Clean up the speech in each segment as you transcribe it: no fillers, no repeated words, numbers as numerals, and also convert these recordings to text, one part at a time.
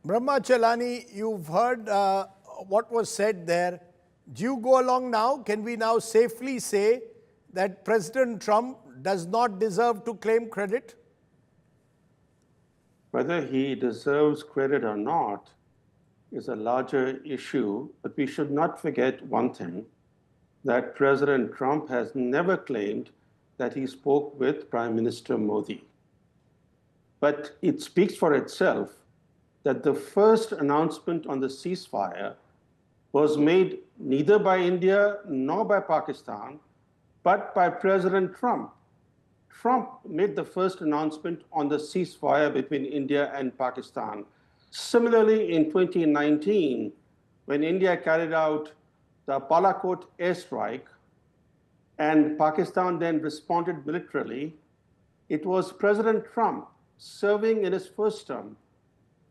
Brahmachalani, you've heard what was said there. Do you go along now? Can we now safely say that President Trump does not deserve to claim credit? Whether he deserves credit or not is a larger issue, but we should not forget one thing, that President Trump has never claimed that he spoke with Prime Minister Modi. But it speaks for itself that the first announcement on the ceasefire was made neither by India nor by Pakistan, but by President Trump. Trump made the first announcement on the ceasefire between India and Pakistan. Similarly, in 2019, when India carried out the Balakot airstrike and Pakistan then responded militarily, it was President Trump, serving in his first term,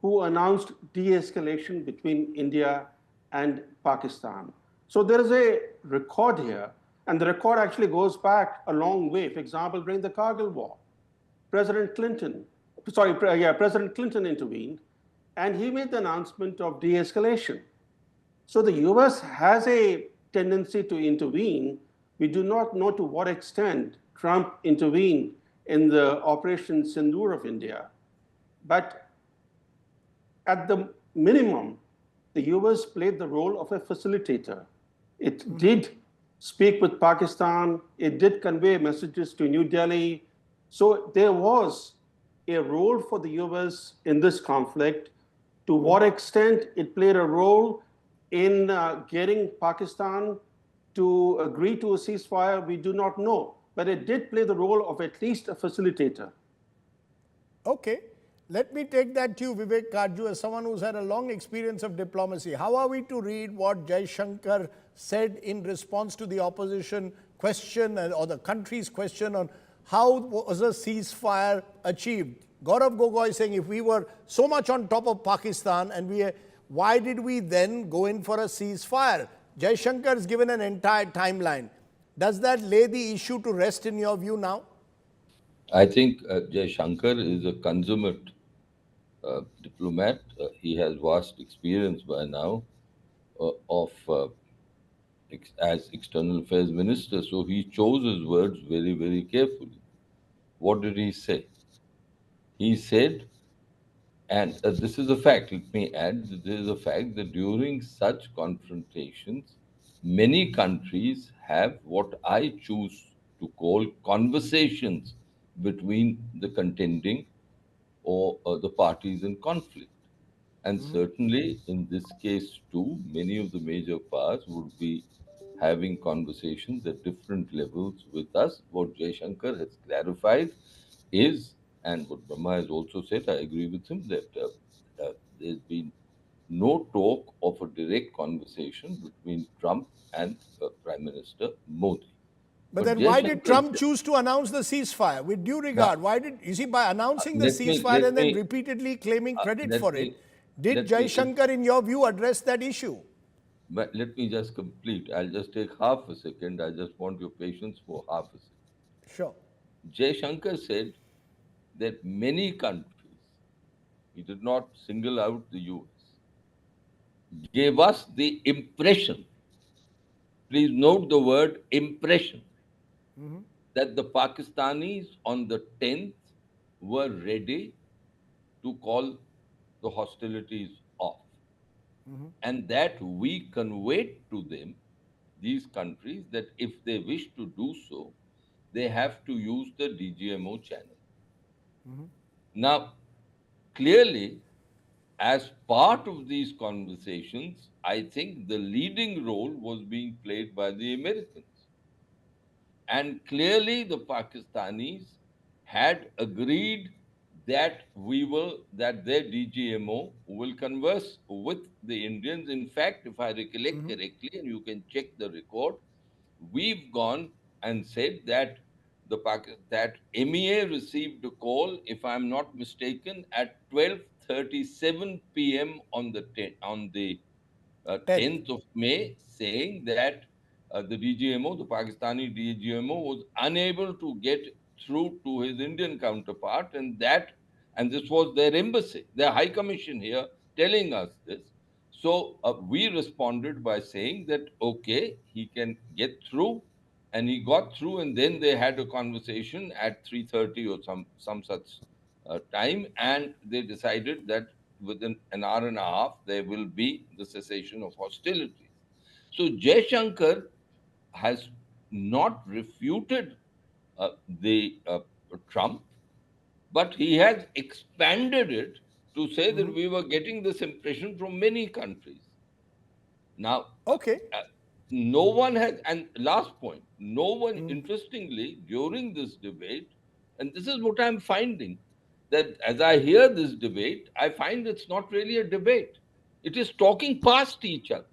who announced de-escalation between India and Pakistan. So there is a record here, and the record actually goes back a long way. For example, during the Kargil War, President Clinton intervened, and he made the announcement of de-escalation. So the US has a tendency to intervene. We do not know to what extent Trump intervened in the Operation Sindoor of India. But at the minimum, the US played the role of a facilitator. It did speak with Pakistan, it did convey messages to New Delhi. So there was a role for the US in this conflict. To what extent it played a role in getting Pakistan to agree to a ceasefire, we do not know. But it did play the role of at least a facilitator. Okay. Let me take that to you, Vivek Karju, as someone who's had a long experience of diplomacy. How are we to read what Jaishankar said in response to the opposition question or the country's question on how was a ceasefire achieved? Gaurav Gogoi saying if we were so much on top of Pakistan and why did we then go in for a ceasefire? Jaishankar has given an entire timeline. Does that lay the issue to rest in your view now? I think Jaishankar is a consummate diplomat. He has vast experience by now as external affairs minister. So he chose his words very, very carefully. What did he say? He said, and this is a fact, let me add, that this is a fact that during such confrontations, many countries have what I choose to call conversations between the contending or the parties in conflict. And certainly in this case too, many of the major powers would be having conversations at different levels with us. What Jaishankar has clarified is, and what Brahma has also said, I agree with him, that there's been no talk of a direct conversation between Trump and Prime Minister Modi. But then why did Trump choose to announce the ceasefire? With due regard, why did, you see, by announcing the ceasefire and then repeatedly claiming credit for it, did Jaishankar, in your view, address that issue? But let me just complete. I'll just take half a second. I just want your patience for half a second. Sure. Jaishankar said that many countries, he did not single out the US, gave us the impression, please note the word impression, that the Pakistanis on the 10th were ready to call the hostilities off. And that we conveyed to them, these countries, that if they wish to do so, they have to use the DGMO channel. Now, clearly, as part of these conversations, I think the leading role was being played by the Americans. And clearly, the Pakistanis had agreed that their DGMO will converse with the Indians. In fact, if I recollect correctly, and you can check the record, we've gone and said that that MEA received a call, if I'm not mistaken, at 12:37 p.m. on the 10th of May, saying that the DGMO, the Pakistani DGMO, was unable to get through to his Indian counterpart, and this was their embassy, their high commission here, telling us this. So we responded by saying that, okay, he can get through. And he got through, and then they had a conversation at 3:30 or some such time, and they decided that within an hour and a half, there will be the cessation of hostilities. So Jaishankar has not refuted the Trump, but he has expanded it to say that we were getting this impression from many countries. Now, Okay. no one has, and last point, no one, interestingly, during this debate, and this is what I'm finding, that as I hear this debate, I find it's not really a debate. It is talking past each other.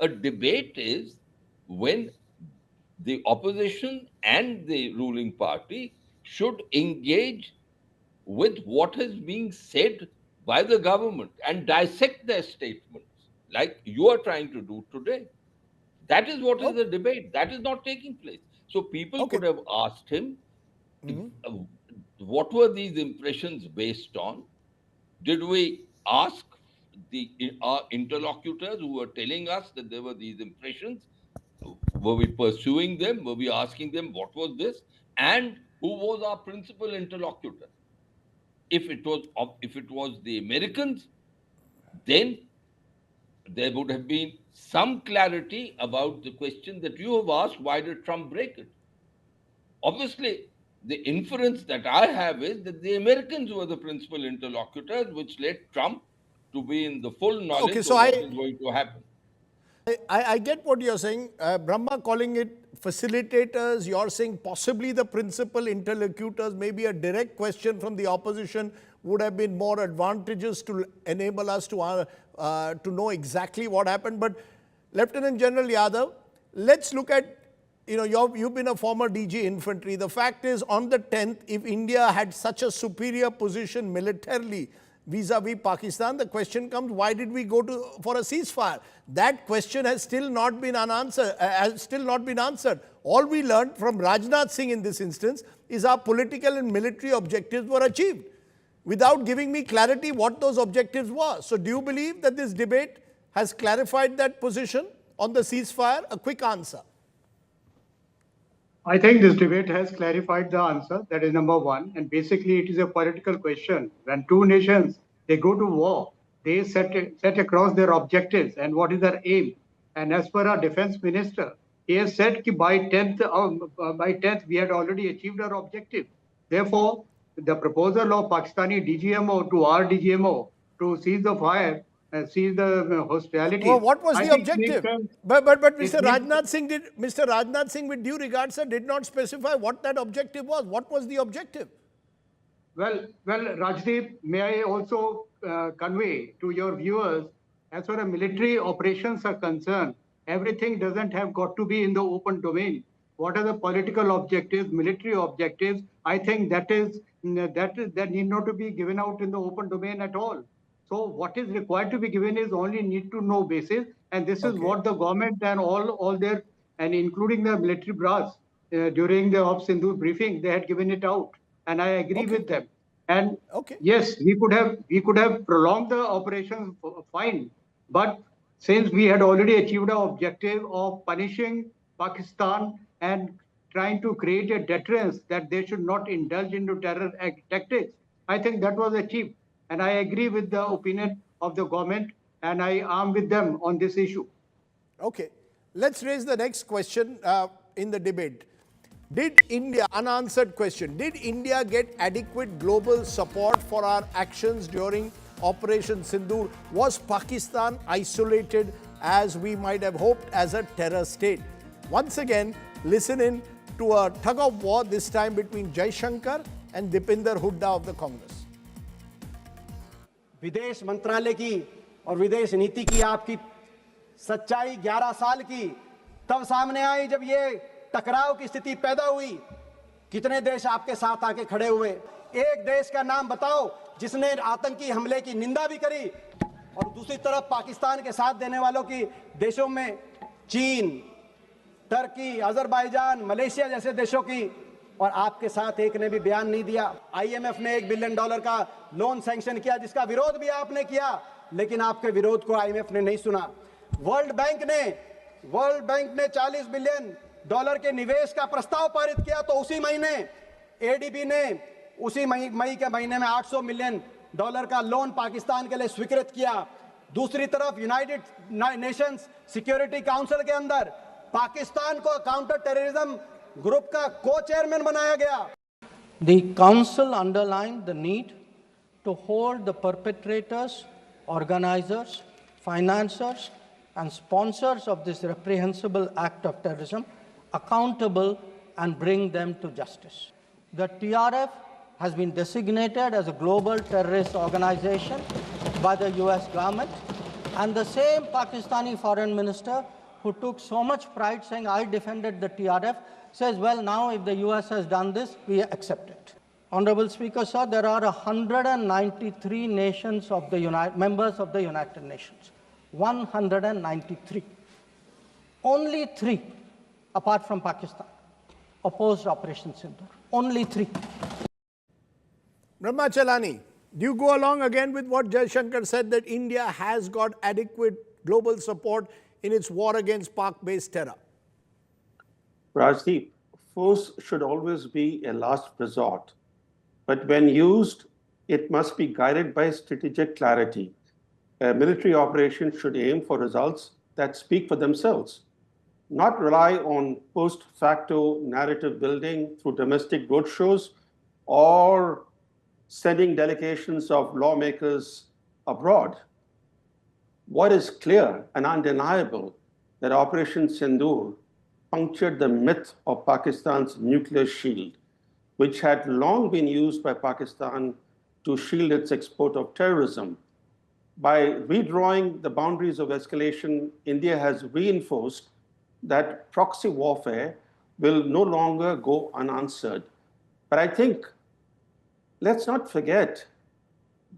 A debate is when the opposition and the ruling party should engage with what is being said by the government and dissect their statements, like you are trying to do today. That is what is the debate. That is not taking place. So people Okay. could have asked him, uh, what were these impressions based on? Did we ask our interlocutors who were telling us that there were these impressions? Were we pursuing them? Were we asking them what was this? And who was our principal interlocutor? If it was the Americans, then there would have been some clarity about the question that you have asked: why did Trump break it? Obviously, the inference that I have is that the Americans were the principal interlocutors, which led Trump to be in the full Okay, knowledge so of what is going to happen. I get what you're saying. Brahma calling it facilitators, you're saying possibly the principal interlocutors, maybe a direct question from the opposition would have been more advantageous to enable us to know exactly what happened. But Lieutenant General Yadav, let's look at, you've been a former DG infantry. The fact is, on the 10th, if India had such a superior position militarily vis-a-vis Pakistan, the question comes, why did we go for a ceasefire? That question has still not been answered. All we learned from Rajnath Singh in this instance is our political and military objectives were achieved, without giving me clarity what those objectives were. So do you believe that this debate has clarified that position on the ceasefire? A quick answer. I think this debate has clarified the answer. That is number one. And basically, it is a political question. When two nations, they go to war, they set across their objectives and what is their aim. And as per our defense minister, he has said that by 10th, we had already achieved our objective. Therefore, the proposal of Pakistani DGMO to our DGMO to cease the fire, cease the hostilities. Well, what was I the think objective? makes sense. But Mr. Rajnath Singh, with due regard, sir, did not specify what that objective was. What was the objective? Well, Rajdeep, may I also convey to your viewers, as far as military operations are concerned, everything doesn't have got to be in the open domain. What are the political objectives, military objectives? I think that need not to be given out in the open domain at all. So what is required to be given is only need to know basis, and this is what the government and all their, and including the military brass during the Operation Sindoor briefing, they had given it out, and I agree with them. And yes, we could have prolonged the operations, fine, but since we had already achieved our objective of punishing Pakistan and trying to create a deterrence that they should not indulge into terror tactics, I think that was achieved. And I agree with the opinion of the government, and I am with them on this issue. Okay. Let's raise the next question in the debate. Did India, unanswered question, did India get adequate global support for our actions during Operation Sindoor? Was Pakistan isolated as we might have hoped as a terror state? Once again, listen in to a tug of war, this time between Jaishankar and Dipinder Hooda of the Congress. विदेश मंत्रालय की और विदेश नीति की आपकी सच्चाई 11 साल की तब सामने आई जब ये टकराव की स्थिति पैदा हुई। कितने देश आपके साथ आके खड़े हुए? एक देश का नाम बताओ जिसने आतंकी हमले की निंदा भी करी, और दूसरी तरफ पाकिस्तान के साथ देने वालों की देशों में चीन, टर्की, अजरबैजान, मलेशिया जैसे देशों की और आपके साथ एक ने भी बयान नहीं दिया। IMF ने $1 बिलियन का लोन सैंक्शन किया, जिसका विरोध भी आपने किया, लेकिन आपके विरोध को IMF ने नहीं सुना। वर्ल्ड बैंक ने $40 बिलियन के निवेश का प्रस्ताव पारित किया, तो उसी महीने ADB ने उसी मई के महीने में $800 मिलियन का लोन पाकिस्तान के लिए स्वीकृत किया। दूसरी तरफ यूनाइटेड नेशंस सिक्योरिटी काउंसिल के अंदर पाकिस्तान को काउंटर टेररिज्म ग्रुप का को-चेयरमैन बनाया गया। The council underlined the need to hold the perpetrators, organizers, financiers, and sponsors of this reprehensible act of terrorism accountable and bring them to justice. The TRF has been designated as a global terrorist organization by the US government, and the same Pakistani foreign minister who took so much pride saying, I defended the TRF, says, well, now if the US has done this, we accept it. Honorable Speaker, sir, there are 193 nations of the members of the United Nations. 193. Only 3, apart from Pakistan, opposed Operation Sindoor. Only 3. Brahmachalani, do you go along again with what Jaishankar said, that India has got adequate global support in its war against Pak-based terror? Rajdeep, force should always be a last resort, but when used, it must be guided by strategic clarity. A military operation should aim for results that speak for themselves, not rely on post-facto narrative building through domestic roadshows or sending delegations of lawmakers abroad. What is clear and undeniable that Operation Sindoor punctured the myth of Pakistan's nuclear shield, which had long been used by Pakistan to shield its export of terrorism. By redrawing the boundaries of escalation, India has reinforced that proxy warfare will no longer go unanswered. But I think let's not forget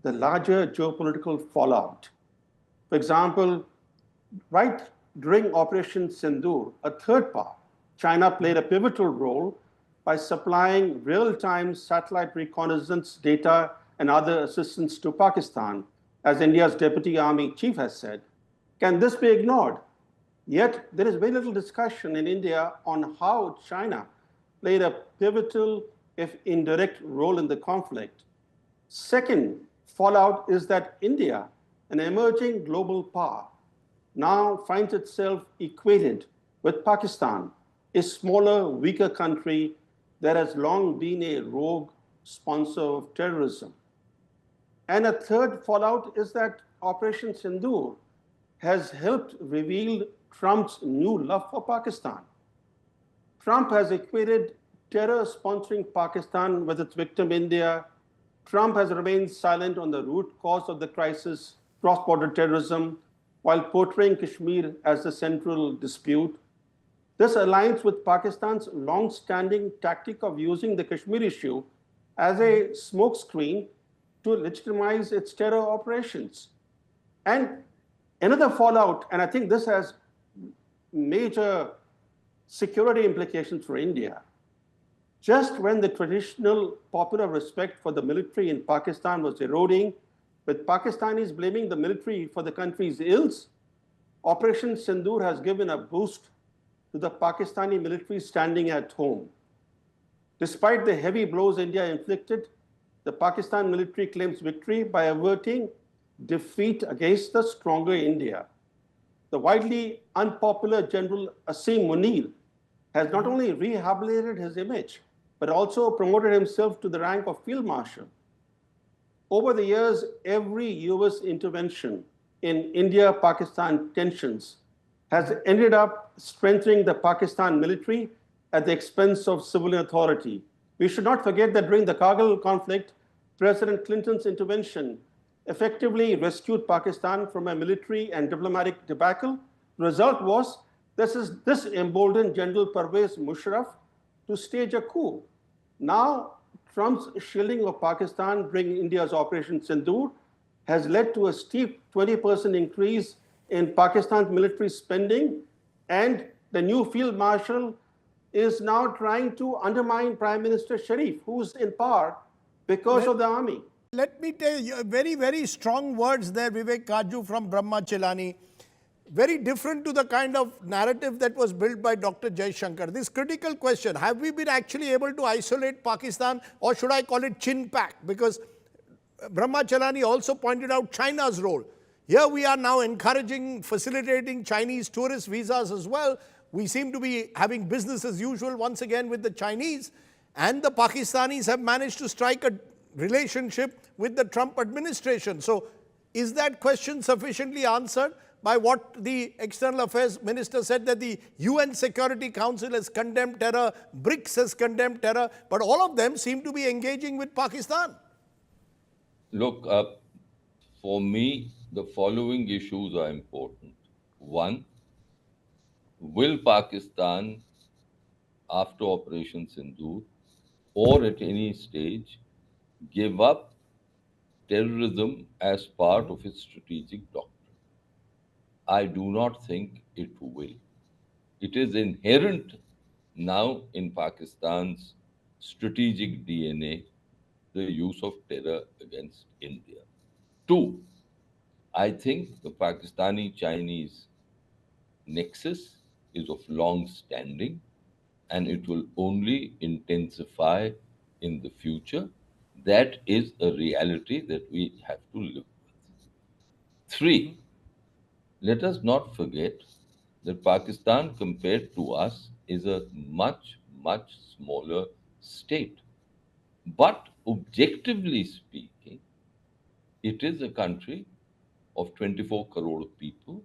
the larger geopolitical fallout. For example, right during Operation Sindoor, a third power, China, played a pivotal role by supplying real-time satellite reconnaissance data and other assistance to Pakistan, as India's Deputy Army Chief has said. Can this be ignored? Yet there is very little discussion in India on how China played a pivotal, if indirect, role in the conflict. Second fallout is that India, an emerging global power, now finds itself equated with Pakistan, a smaller, weaker country that has long been a rogue sponsor of terrorism. And a third fallout is that Operation Sindoor has helped reveal Trump's new love for Pakistan. Trump has equated terror sponsoring Pakistan with its victim India. Trump has remained silent on the root cause of the crisis, cross-border terrorism, while portraying Kashmir as the central dispute. This aligns with Pakistan's long-standing tactic of using the Kashmir issue as a smokescreen to legitimize its terror operations. And another fallout, and I think this has major security implications for India. Just when the traditional popular respect for the military in Pakistan was eroding, with Pakistanis blaming the military for the country's ills, Operation Sindoor has given a boost to the Pakistani military standing at home. Despite the heavy blows India inflicted, the Pakistan military claims victory by averting defeat against the stronger India. The widely unpopular General Asim Munir has not only rehabilitated his image, but also promoted himself to the rank of Field Marshal. Over the years, every US intervention in India-Pakistan tensions has ended up strengthening the Pakistan military at the expense of civilian authority. We should not forget that during the Kargil conflict, President Clinton's intervention effectively rescued Pakistan from a military and diplomatic debacle. The result was this emboldened General Pervez Musharraf to stage a coup. Now, Trump's shielding of Pakistan during India's Operation Sindoor has led to a steep 20% increase in Pakistan's military spending, and the new field marshal is now trying to undermine Prime Minister Sharif, who's in power because of the army. Let me tell you, very, very strong words there, Vivek Kaju from Brahma Chelani. Very different to the kind of narrative that was built by Dr. Jaishankar. This critical question, have we been actually able to isolate Pakistan, or should I call it chin pack? Because Brahma Chelani also pointed out China's role. Here we are now encouraging, facilitating Chinese tourist visas as well. We seem to be having business as usual once again with the Chinese, and the Pakistanis have managed to strike a relationship with the Trump administration. So is that question sufficiently answered by what the External Affairs Minister said, that the UN Security Council has condemned terror, BRICS has condemned terror, but all of them seem to be engaging with Pakistan? Look, for me, the following issues are important. One, will Pakistan, after Operation Sindoor, or at any stage, give up terrorism as part of its strategic doctrine? I do not think it will. It is inherent now in Pakistan's strategic DNA, the use of terror against India. Two, I think the Pakistani-Chinese nexus is of long standing, and it will only intensify in the future. That is a reality that we have to live with. Three, let us not forget that Pakistan, compared to us, is a much, much smaller state. But objectively speaking, it is a country of 24 crore people.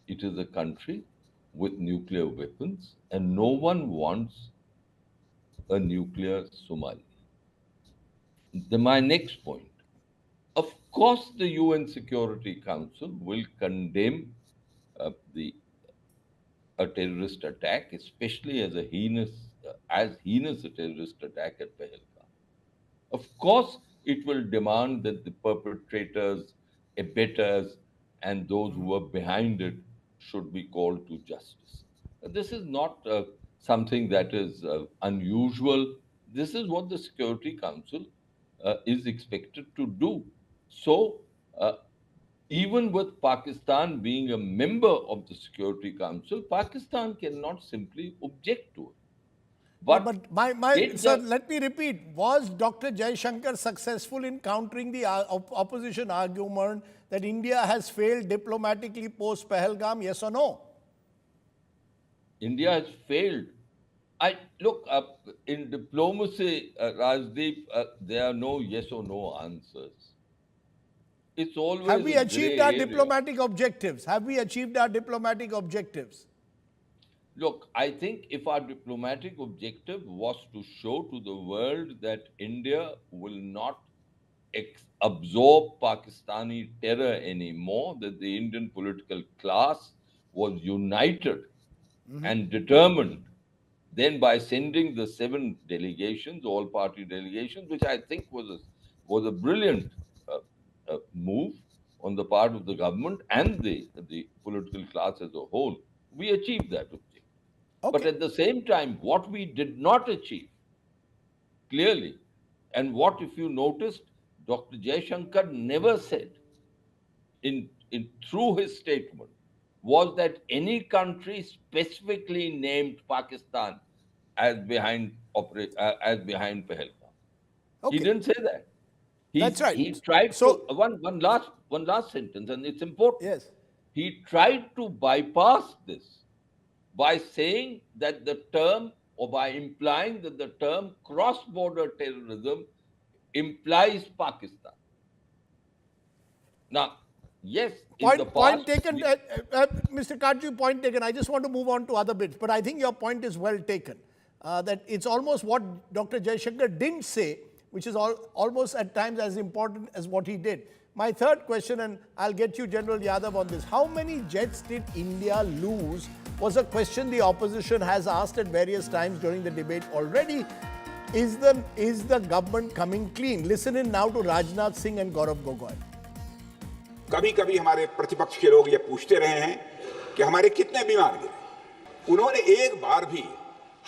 It is a country with nuclear weapons, and no one wants a nuclear Somalia. Then my next point. Of course, the UN Security Council will condemn a terrorist attack, especially as heinous a terrorist attack at Pahalgam. Of course, it will demand that the perpetrators, abettors, and those who are behind it should be called to justice. This is not something that is unusual. This is what the Security Council is expected to do. So, even with Pakistan being a member of the Security Council, Pakistan cannot simply object to it. But sir, let me repeat, was Dr. Jaishankar successful in countering the opposition argument that India has failed diplomatically post-Pahalgam, yes or no? India has failed. In diplomacy, Rajdeep, there are no yes or no answers. It's always have we achieved our area. diplomatic objectives? Have we achieved our diplomatic objectives? Look, I think if our diplomatic objective was to show to the world that India will not absorb Pakistani terror anymore, that the Indian political class was united and determined, then by sending the 7 delegations, all-party delegations, which I think was a brilliant move on the part of the government and the political class as a whole, we achieved that objective. Okay. But at the same time, what we did not achieve, clearly, and what, if you noticed, Dr. Jaishankar never said through his statement, was that any country specifically named Pakistan as behind Pahalgam. Okay. He didn't say that. That's right. He tried So, to one last sentence, and it's important. yes. He tried to bypass this by saying that the term, or by implying that the term cross-border terrorism implies Pakistan. Now, yes, Point taken, Mr. Kaju, point taken. I just want to move on to other bits, but I think your point is well taken. That it's almost what Dr. Jaishankar didn't say, which is almost at times as important as what he did. My third question, and I'll get you General Yadav on this. How many jets did India lose was a question the opposition has asked at various times during the debate already. Is the government coming clean? Listen in now to Rajnath Singh and Gaurav Gogoi. कभी कभी हमारे प्रतिपक्ष के लोग ये पूछते रहे हैं कि हमारे कितने विमान गिरे। उन्होंने एक बार भी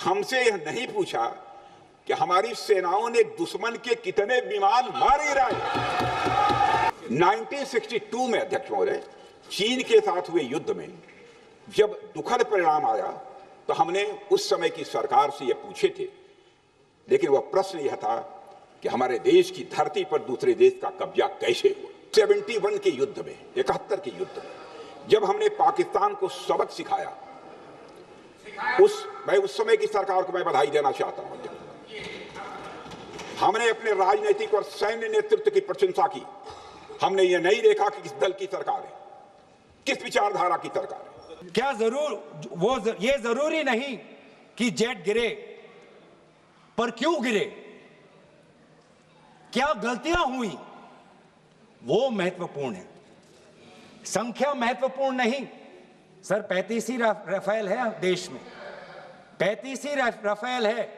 हमसे यह नहीं पूछा कि हमारी सेनाओं ने दुश्मन के कितने विमान मार गिराए। 1962 में अध्यक्ष महोदय चीन के साथ हुए युद्ध में जब दुखद परिणाम आया तो हमने उस समय की सरकार से यह पूछे थे, लेकिन वह प्रश्न यह था कि हमारे देश की धरती पर दूसरे देश का कब्जा कैसे हुआ। 71 के युद्ध में, 71 के युद्ध में जब हमने पाकिस्तान को सबक सिखाया, मैं उस समय की सरकार को मैं बधाई देना चाहता हूं। हमने अपने राजनीतिक और सैन्य नेतृत्व की प्रशंसा की। हमने ये नहीं देखा कि किस दल की सरकार है, किस विचारधारा की सरकार है। क्या ये जरूरी नहीं कि जेट गिरे, पर क्यों गिरे, क्या गलतियां हुई, वो महत्वपूर्ण है। संख्या महत्वपूर्ण नहीं सर। 35 ही राफेल है देश में, 35 ही राफेल है।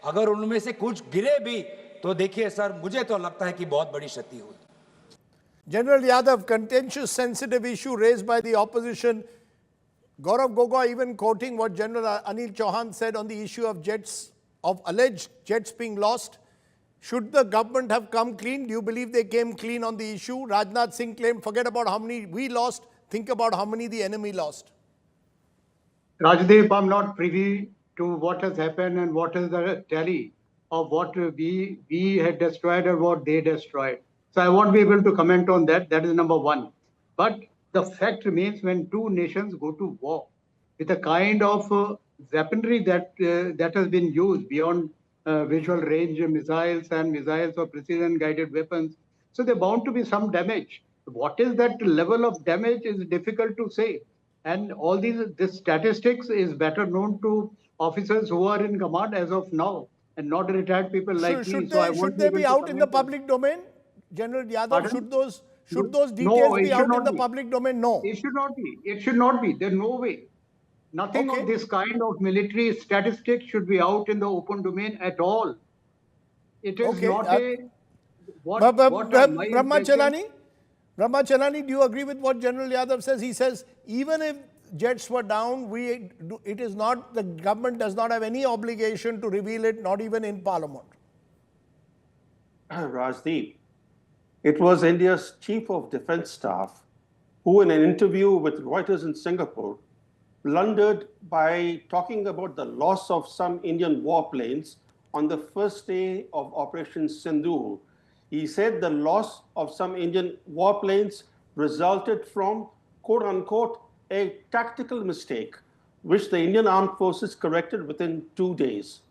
अगर उनमें से कुछ गिरे भी तो देखिए सर, मुझे तो लगता है कि बहुत बड़ी क्षति हुई। General Yadav, contentious, sensitive issue raised by the opposition. Gaurav Gogoi even quoting what General Anil Chauhan said on the issue of alleged jets being lost. Should the government have come clean? Do you believe they came clean on the issue? Rajnath Singh claimed, forget about how many we lost, think about how many the enemy lost. Rajdeep, I'm not privy to what has happened and what is the tally of what we had destroyed or what they destroyed. So I won't be able to comment on that. That is number one. But the fact remains, when two nations go to war with a kind of weaponry that has been used beyond visual range missiles and missiles or precision guided weapons, so there's bound to be some damage. What is that level of damage is difficult to say. And all this statistics is better known to officers who are in command as of now, and not retired people like me. Should they be out in the public domain? General Yadav, Pardon? should those details be out in the public domain? No. It should not be. It should not be. There's no way. Nothing of this kind of military statistics should be out in the open domain at all. It is not Brahmacharani, do you agree with what General Yadav says? He says, even if jets were down, it is not, the government does not have any obligation to reveal it, not even in Parliament. Rajdeep, it was India's Chief of Defense Staff who, in an interview with Reuters in Singapore, blundered by talking about the loss of some Indian warplanes on the first day of Operation Sindoor. He said the loss of some Indian warplanes resulted from, quote unquote, a tactical mistake, which the Indian Armed Forces corrected within 2 days.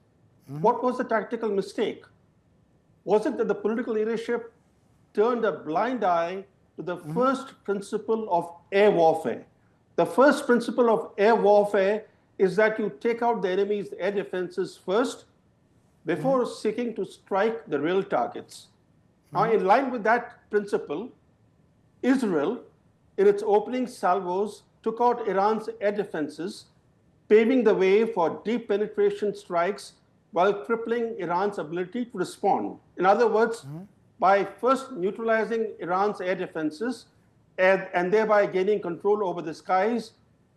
What was the tactical mistake? Was it that the political leadership turned a blind eye to the first principle of air warfare? The first principle of air warfare is that you take out the enemy's air defenses first before seeking to strike the real targets. Now, in line with that principle, Israel, in its opening salvos, took out Iran's air defenses, paving the way for deep penetration strikes while crippling Iran's ability to respond. In other words, by first neutralizing Iran's air defenses and thereby gaining control over the skies,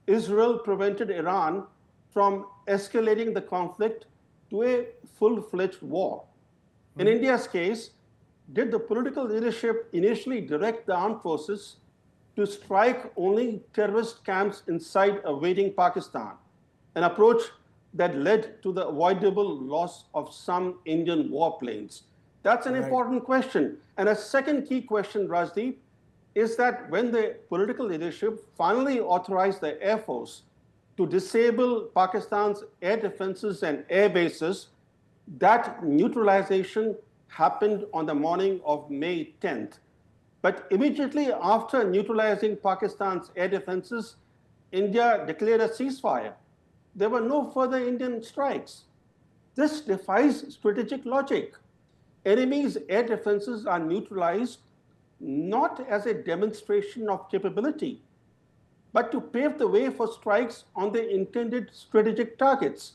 Israel prevented Iran from escalating the conflict to a full-fledged war. In India's case, did the political leadership initially direct the armed forces to strike only terrorist camps inside a waiting Pakistan, an approach that led to the avoidable loss of some Indian warplanes? That's an important question. And a second key question, Rajdeep, is that when the political leadership finally authorized the Air Force to disable Pakistan's air defenses and air bases, that neutralization happened on the morning of May 10th. But immediately after neutralizing Pakistan's air defenses, India declared a ceasefire. There were no further Indian strikes. This defies strategic logic. Enemy's air defenses are neutralized not as a demonstration of capability, but to pave the way for strikes on the intended strategic targets.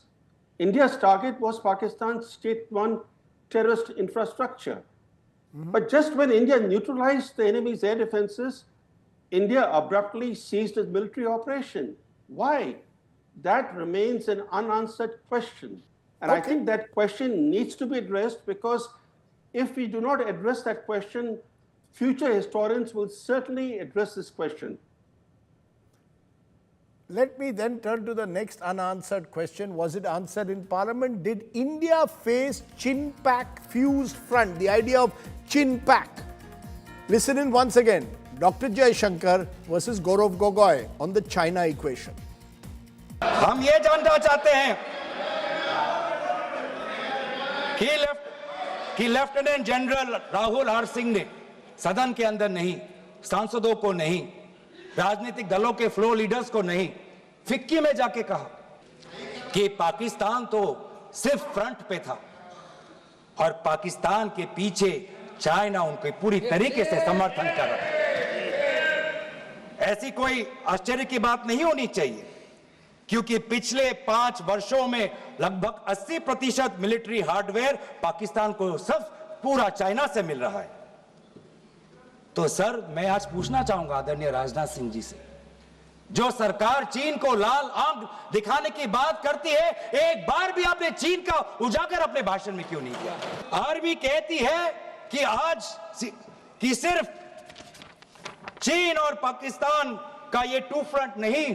India's target was Pakistan's state-run terrorist infrastructure. But just when India neutralized the enemy's air defenses, India abruptly ceased its military operation. Why? That remains an unanswered question. And I think that question needs to be addressed, because if we do not address that question, future historians will certainly address this question. Let me then turn to the next unanswered question. Was it answered in Parliament? Did India face chin-pack fused front? The idea of chin-pack. Listen in once again. Dr. Jaishankar versus Gaurav Gogoi on the China equation. हम ये जानना चाहते हैं कि lieutenant general Rahul R Singh ने सदन के अंदर नहीं, सांसदों को नहीं, राजनीतिक दलों के फ्लोर लीडर्स को नहीं, फिक्की में जाके कहा कि पाकिस्तान तो सिर्फ फ्रंट पे था और पाकिस्तान के पीछे चाइना उनके पूरी तरीके से समर्थन कर रहा है। ऐसी कोई आश्चर्य की बात नहीं होनी चाहिए, क्योंकि पिछले 5 वर्षों में लगभग 80% मिलिट्री हार्डवेयर पाकिस्तान को सिर्फ पूरा चाइना से मिल रहा है। तो सर, मैं आज पूछना चाहूंगा आदरणीय राजनाथ सिंह जी से, जो सरकार चीन को लाल आंख दिखाने की बात करती है, एक बार भी आपने चीन का उजागर अपने भाषण में क्यों नहीं किया? आर्मी कहती है कि सिर्फ चीन और पाकिस्तान का ये 2 फ्रंट नहीं,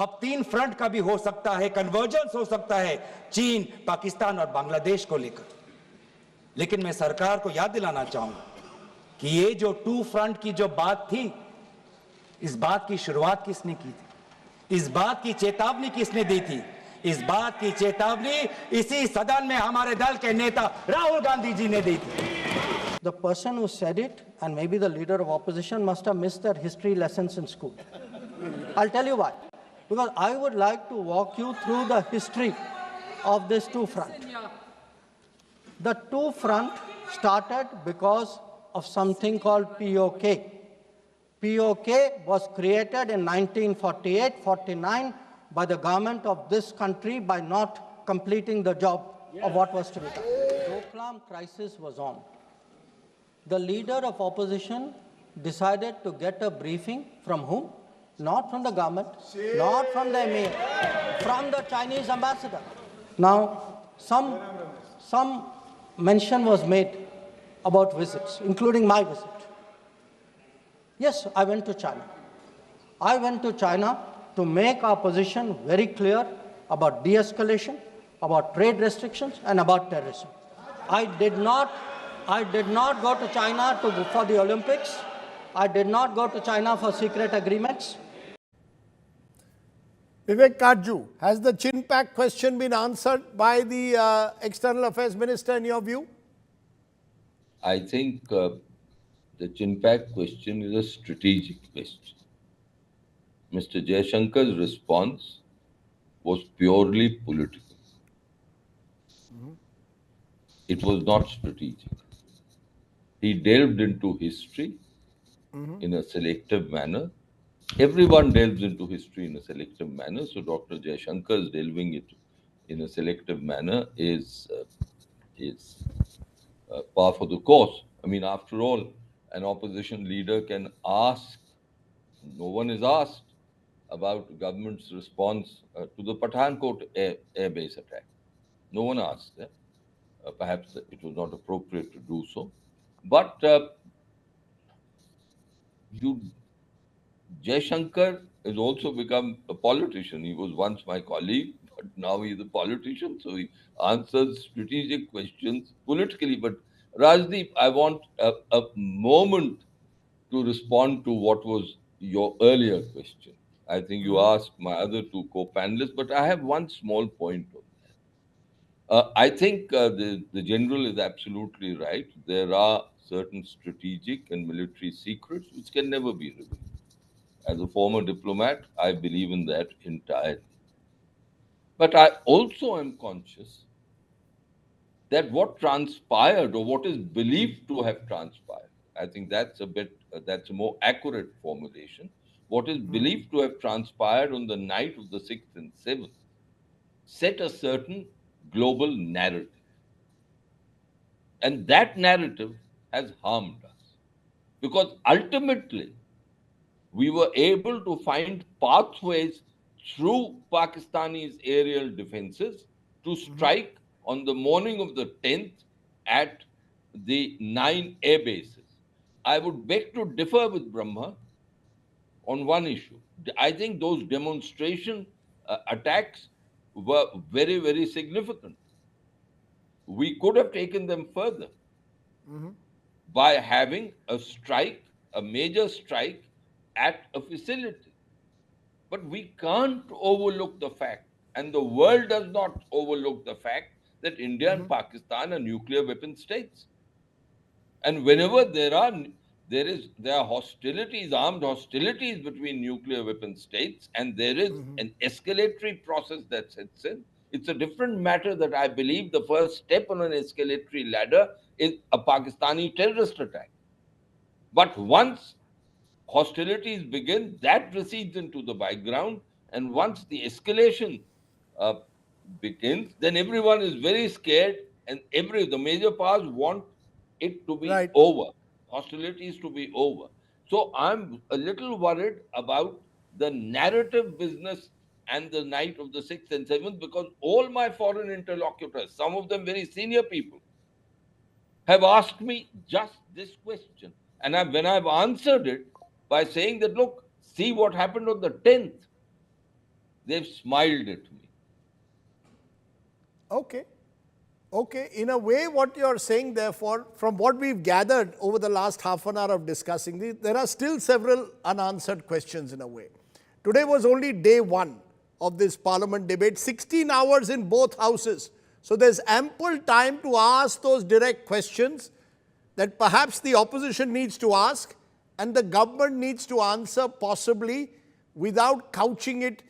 अब 3 फ्रंट का भी हो सकता है, कन्वर्जेंस हो सकता है चीन, पाकिस्तान और बांग्लादेश को लेकर। लेकिन मैं सरकार को याद दिलाना चाहूंगा कि ये जो 2 फ्रंट की जो बात थी, इस बात की शुरुआत किसने की थी? इस बात की चेतावनी किसने दी थी? इस बात की चेतावनी इसी सदन में हमारे दल के नेता राहुल गांधी जी ने दी थी। The person who said it, and maybe the leader of opposition, must have missed their history lessons in school. I'll tell you why. Because I would like to walk you through the history of this 2 front. The 2 front started because of something called POK. POK was created in 1948-49 by the government of this country by not completing the job of what was to be done. The Doklam crisis was on. The leader of opposition decided to get a briefing from whom? Not from the government, not from the emir, from the Chinese ambassador. Now, some mention was made about visits, including my visit. Yes, I went to China. I went to China to make our position very clear about de-escalation, about trade restrictions, and about terrorism. I did not go to China for the Olympics. I did not go to China for secret agreements. Vivek Karju, has the chin-pack question been answered by the External Affairs Minister in your view? I think the chin-pack question is a strategic question. Mr. Jaishankar's response was purely political. It was not strategic. He delved into history in a selective manner. Everyone delves into history in a selective manner. So Dr. Jaishankar's delving it in a selective manner is par for the course. I mean, after all, an opposition leader can ask. No one is asked about the government's response to the Pathankot air base attack. No one asked. Perhaps it was not appropriate to do so. But Jaishankar has also become a politician. He was once my colleague, but now he is a politician. So he answers strategic questions politically. But Rajdeep, I want a moment to respond to what was your earlier question. I think you asked my other 2 co-panelists, but I have one small point on that. I think the general is absolutely right. There are certain strategic and military secrets which can never be revealed. As a former diplomat, I believe in that entirely. But I also am conscious that what transpired or what is believed to have transpired, I think that's a more accurate formulation. What is believed to have transpired on the night of the 6th and 7th set a certain global narrative. And that narrative has harmed us. Because ultimately, we were able to find pathways through Pakistani's aerial defenses to strike on the morning of the 10th at the 9 air bases. I would beg to differ with Brahma on one issue. I think those demonstration attacks were very, very significant. We could have taken them further by having a strike, a major strike at a facility. But we can't overlook the fact, and the world does not overlook the fact, that India and Pakistan are nuclear weapon states. And whenever there are hostilities, armed hostilities between nuclear weapon states, and there is an escalatory process that sets in, it's a different matter that I believe the first step on an escalatory ladder is a Pakistani terrorist attack. But once hostilities begin, that recedes into the background, and once the escalation begins, then everyone is very scared, and the major powers want it to be over, hostilities to be over. So I'm a little worried about the narrative business and the night of the 6th and 7th, because all my foreign interlocutors, some of them very senior people, have asked me just this question. And when I've answered it by saying that, look, see what happened on the 10th, they've smiled at me. Okay. Okay. In a way, what you're saying, therefore, from what we've gathered over the last half an hour of discussing this, there are still several unanswered questions in a way. Today was only day one of this parliament debate, 16 hours in both houses. So there's ample time to ask those direct questions that perhaps the opposition needs to ask and the government needs to answer, possibly without couching it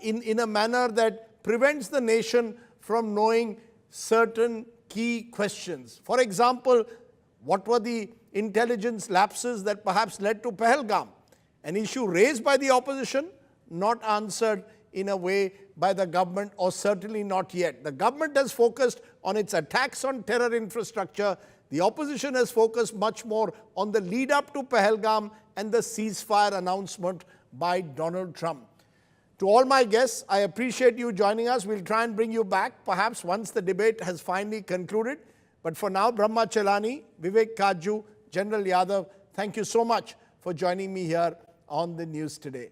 in a manner that prevents the nation from knowing certain key questions. For example, what were the intelligence lapses that perhaps led to Pahalgam? An issue raised by the opposition, not answered in a way by the government, or certainly not yet. The government has focused on its attacks on terror infrastructure. The opposition has focused much more on the lead up to Pahalgam and the ceasefire announcement by Donald Trump. To all my guests, I appreciate you joining us. We'll try and bring you back perhaps once the debate has finally concluded. But for now, Brahma Chelani, Vivek Kaju, General Yadav, thank you so much for joining me here on the news today.